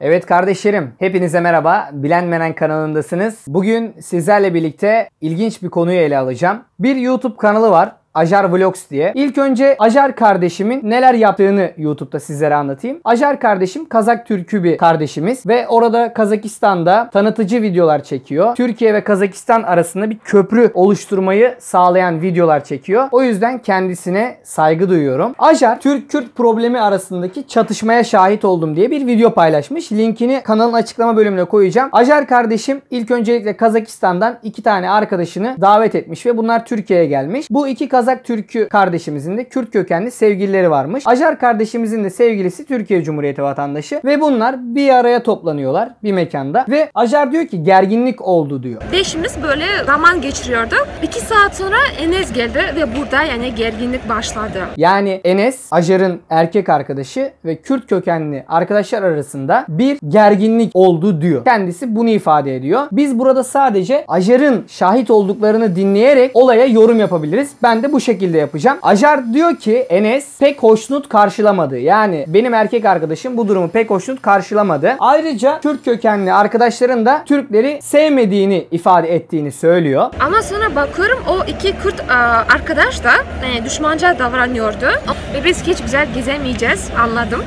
Evet kardeşlerim, hepinize merhaba. Bilen Menen kanalındasınız. Bugün sizlerle birlikte ilginç bir konuyu ele alacağım. Bir YouTube kanalı var. Ajar Vlogs diye. İlk önce Ajar kardeşimin neler yaptığını YouTube'da sizlere anlatayım. Ajar kardeşim Kazak Türkü bir kardeşimiz ve orada Kazakistan'da tanıtıcı videolar çekiyor. Türkiye ve Kazakistan arasında bir köprü oluşturmayı sağlayan videolar çekiyor. O yüzden kendisine saygı duyuyorum. Ajar, Türk-Kürt problemi arasındaki çatışmaya şahit oldum diye bir video paylaşmış. Linkini kanalın açıklama bölümüne koyacağım. Ajar kardeşim ilk öncelikle Kazakistan'dan 2 tane arkadaşını davet etmiş ve bunlar Türkiye'ye gelmiş. Bu iki Kazak Türk'ü kardeşimizin de Kürt kökenli sevgilileri varmış. Ajar kardeşimizin de sevgilisi Türkiye Cumhuriyeti vatandaşı ve bunlar bir araya toplanıyorlar bir mekanda ve Ajar diyor ki gerginlik oldu diyor. Beşimiz böyle zaman geçiriyordu. 2 saat sonra Enes geldi ve burada yani gerginlik başladı. Yani Enes, Ajar'ın erkek arkadaşı ve Kürt kökenli arkadaşlar arasında bir gerginlik oldu diyor. Kendisi bunu ifade ediyor. Biz burada sadece Ajar'ın şahit olduklarını dinleyerek olaya yorum yapabiliriz. Ben de bu şekilde yapacağım. Ajar diyor ki Enes pek hoşnut karşılamadı. Yani benim erkek arkadaşım bu durumu pek hoşnut karşılamadı. Ayrıca Kürt kökenli arkadaşların da Türkleri sevmediğini ifade ettiğini söylüyor. Ama sonra bakıyorum o iki Kürt arkadaş da düşmanca davranıyordu. Ve biz hiç güzel gezemeyeceğiz, anladım.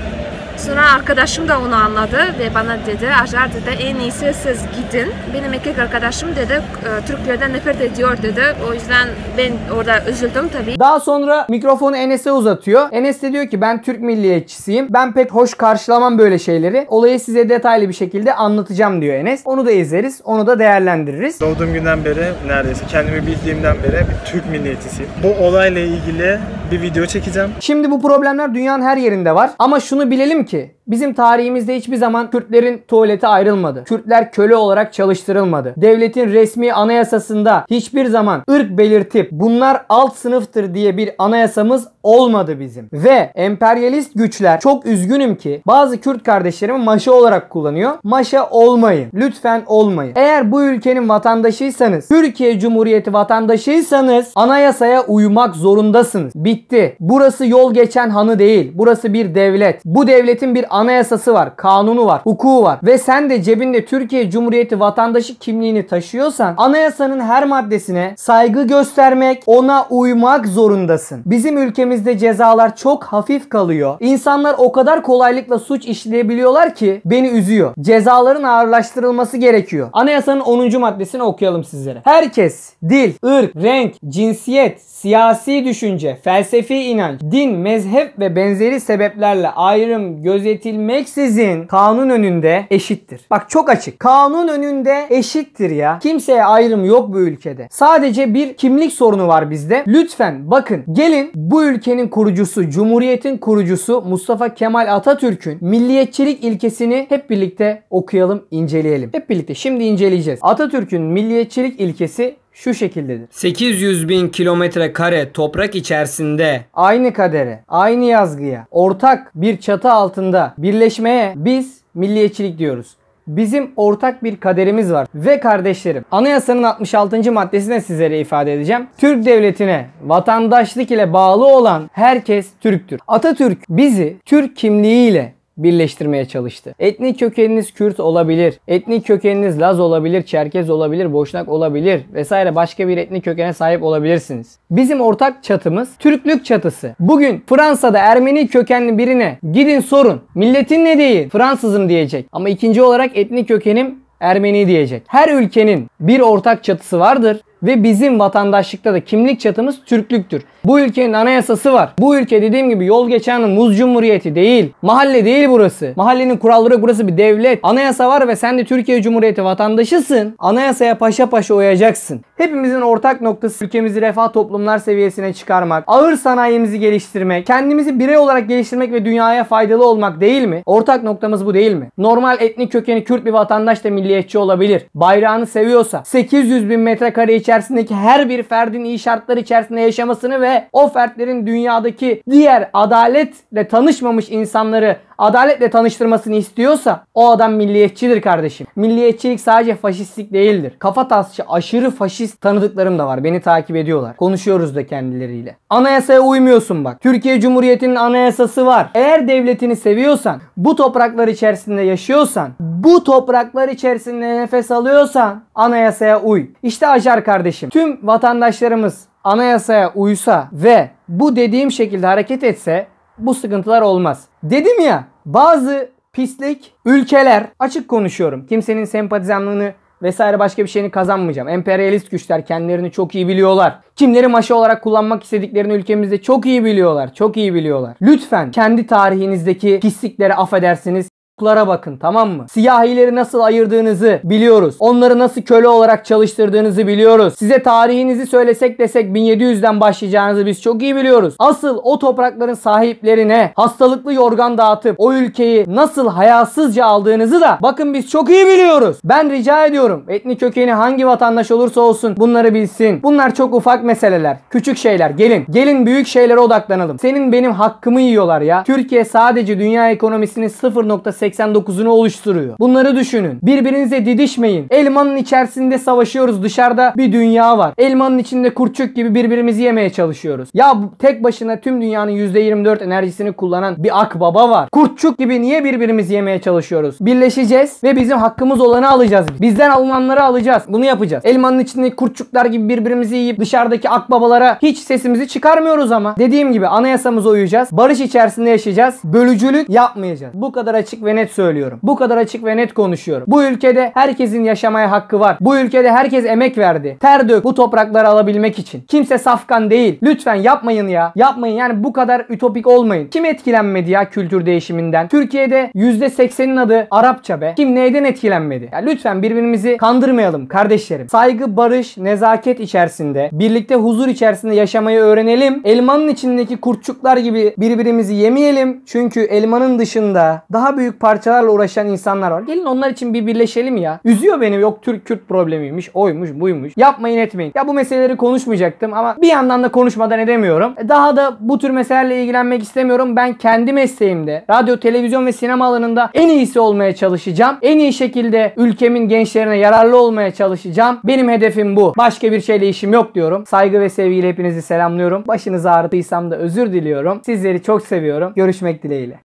Sonra arkadaşım da onu anladı ve bana dedi, Ajar dedi en iyisi siz gidin. Benim erkek arkadaşım dedi Türklerden nefret ediyor dedi. O yüzden ben orada üzüldüm tabii. Daha sonra mikrofonu Enes'e uzatıyor. Enes de diyor ki ben Türk milliyetçisiyim. Ben pek hoş karşılamam böyle şeyleri. Olayı size detaylı bir şekilde anlatacağım diyor Enes. Onu da izleriz. Onu da değerlendiririz. Doğduğum günden beri neredeyse kendimi bildiğimden beri bir Türk milliyetçisiyim. Bu olayla ilgili bir video çekeceğim. Şimdi bu problemler dünyanın her yerinde var. Ama şunu bilelim ki bizim tarihimizde hiçbir zaman Kürtlerin tuvaleti ayrılmadı. Kürtler köle olarak çalıştırılmadı. Devletin resmi anayasasında hiçbir zaman ırk belirtip bunlar alt sınıftır diye bir anayasamız olmadı bizim. Ve emperyalist güçler çok üzgünüm ki bazı Kürt kardeşlerimi maşa olarak kullanıyor. Maşa olmayın. Lütfen olmayın. Eğer bu ülkenin vatandaşıysanız, Türkiye Cumhuriyeti vatandaşıysanız anayasaya uymak zorundasınız. Bitti. Burası yol geçen hanı değil. Burası bir devlet. Bu devletin bir anayasası var, kanunu var, hukuku var ve sen de cebinde Türkiye Cumhuriyeti vatandaşı kimliğini taşıyorsan anayasanın her maddesine saygı göstermek, ona uymak zorundasın. Bizim ülkemizde cezalar çok hafif kalıyor. İnsanlar o kadar kolaylıkla suç işleyebiliyorlar ki beni üzüyor. Cezaların ağırlaştırılması gerekiyor. Anayasanın 10. maddesini okuyalım sizlere. Herkes dil, ırk, renk, cinsiyet, siyasi düşünce, felsefi inanç, din, mezhep ve benzeri sebeplerle ayrım gözetilmeksizin kanun önünde eşittir. Bak çok açık. Kanun önünde eşittir ya. Kimseye ayrım yok bu ülkede. Sadece bir kimlik sorunu var bizde. Lütfen bakın gelin bu ülkenin kurucusu, Cumhuriyet'in kurucusu Mustafa Kemal Atatürk'ün milliyetçilik ilkesini hep birlikte okuyalım, inceleyelim. Hep birlikte şimdi inceleyeceğiz. Atatürk'ün milliyetçilik ilkesi şu şekildedir. 800 bin kilometre kare toprak içerisinde aynı kadere, aynı yazgıya, ortak bir çatı altında birleşmeye biz milliyetçilik diyoruz. Bizim ortak bir kaderimiz var. Ve kardeşlerim, anayasanın 66. maddesine sizlere ifade edeceğim. Türk devletine vatandaşlık ile bağlı olan herkes Türktür. Atatürk bizi Türk kimliğiyle birleştirmeye çalıştı. Etnik kökeniniz Kürt olabilir. Etnik kökeniniz Laz olabilir, Çerkez olabilir, Boşnak olabilir vesaire başka bir etnik kökene sahip olabilirsiniz. Bizim ortak çatımız Türklük çatısı. Bugün Fransa'da Ermeni kökenli birine gidin sorun. Milletin ne değil? Fransızım diyecek. Ama ikinci olarak etnik kökenim Ermeni diyecek. Her ülkenin bir ortak çatısı vardır. Ve bizim vatandaşlıkta da kimlik çatımız Türklüktür. Bu ülkenin anayasası var. Bu ülke dediğim gibi yol geçenin muz cumhuriyeti değil. Mahalle değil burası. Mahallenin kuralları, burası bir devlet. Anayasa var ve sen de Türkiye Cumhuriyeti vatandaşısın. Anayasaya paşa paşa uyacaksın. Hepimizin ortak noktası ülkemizi refah toplumlar seviyesine çıkarmak, ağır sanayimizi geliştirmek, kendimizi birey olarak geliştirmek ve dünyaya faydalı olmak değil mi? Ortak noktamız bu değil mi? Normal etnik kökeni Kürt bir vatandaş da milliyetçi olabilir. Bayrağını seviyorsa, 800 bin metrekare içerisinde içerisindeki her bir ferdin iyi şartlar içerisinde yaşamasını ve o fertlerin dünyadaki diğer adaletle tanışmamış insanları adaletle tanıştırmasını istiyorsa o adam milliyetçidir kardeşim. Milliyetçilik sadece faşistlik değildir. Kafatasçı aşırı faşist tanıdıklarım da var. Beni takip ediyorlar. Konuşuyoruz da kendileriyle. Anayasaya uymuyorsun bak. Türkiye Cumhuriyeti'nin anayasası var. Eğer devletini seviyorsan, bu topraklar içerisinde yaşıyorsan, bu topraklar içerisinde nefes alıyorsan anayasaya uy. İşte Acar kardeşim. Tüm vatandaşlarımız anayasaya uysa ve bu dediğim şekilde hareket etse bu sıkıntılar olmaz. Dedim ya, bazı pislik ülkeler, açık konuşuyorum. Kimsenin sempatizanlığını vesaire başka bir şeyini kazanmayacağım. Emperyalist güçler kendilerini çok iyi biliyorlar. Kimleri maşa olarak kullanmak istediklerini ülkemizde çok iyi biliyorlar. Çok iyi biliyorlar. Lütfen kendi tarihinizdeki pisliklere affedersiniz. Bakın, tamam mı? Siyahileri nasıl ayırdığınızı biliyoruz. Onları nasıl köle olarak çalıştırdığınızı biliyoruz. Size tarihinizi söylesek desek 1700'den başlayacağınızı biz çok iyi biliyoruz. Asıl o toprakların sahiplerine hastalıklı yorgan dağıtıp o ülkeyi nasıl hayasızca aldığınızı da bakın biz çok iyi biliyoruz. Ben rica ediyorum, etnik kökeni hangi vatandaş olursa olsun bunları bilsin. Bunlar çok ufak meseleler. Küçük şeyler. Gelin büyük şeylere odaklanalım. Senin benim hakkımı yiyorlar ya. Türkiye sadece dünya ekonomisinin 0.89'unu oluşturuyor. Bunları düşünün. Birbirinize didişmeyin. Elmanın içerisinde savaşıyoruz. Dışarıda bir dünya var. Elmanın içinde kurtçuk gibi birbirimizi yemeye çalışıyoruz. Ya tek başına tüm dünyanın %24 enerjisini kullanan bir akbaba var. Kurtçuk gibi niye birbirimizi yemeye çalışıyoruz? Birleşeceğiz ve bizim hakkımız olanı alacağız. Bizden alınanları alacağız. Bunu yapacağız. Elmanın içindeki kurtçuklar gibi birbirimizi yiyip dışarıdaki akbabalara hiç sesimizi çıkarmıyoruz ama. Dediğim gibi anayasamıza uyacağız. Barış içerisinde yaşayacağız. Bölücülük yapmayacağız. Bu kadar açık ve net söylüyorum. Bu kadar açık ve net konuşuyorum. Bu ülkede herkesin yaşamaya hakkı var. Bu ülkede herkes emek verdi. Ter dök bu toprakları alabilmek için. Kimse safkan değil. Lütfen yapmayın ya. Yapmayın yani, bu kadar ütopik olmayın. Kim etkilenmedi ya kültür değişiminden? Türkiye'de %80'in adı Arapça be. Kim neyden etkilenmedi? Ya lütfen birbirimizi kandırmayalım kardeşlerim. Saygı, barış, nezaket içerisinde, birlikte huzur içerisinde yaşamayı öğrenelim. Elmanın içindeki kurtçuklar gibi birbirimizi yemeyelim. Çünkü elmanın dışında daha büyük parçalarla uğraşan insanlar var. Gelin onlar için bir birleşelim ya. Üzüyor beni, yok Türk-Kürt problemiymiş, oymuş, buymuş. Yapmayın etmeyin. Ya bu meseleleri konuşmayacaktım ama bir yandan da konuşmadan edemiyorum. Daha da bu tür meselelerle ilgilenmek istemiyorum. Ben kendi mesleğimde, radyo, televizyon ve sinema alanında en iyisi olmaya çalışacağım. En iyi şekilde ülkemin gençlerine yararlı olmaya çalışacağım. Benim hedefim bu. Başka bir şeyle işim yok diyorum. Saygı ve sevgiyle hepinizi selamlıyorum. Başınızı ağrıtıysam da özür diliyorum. Sizleri çok seviyorum. Görüşmek dileğiyle.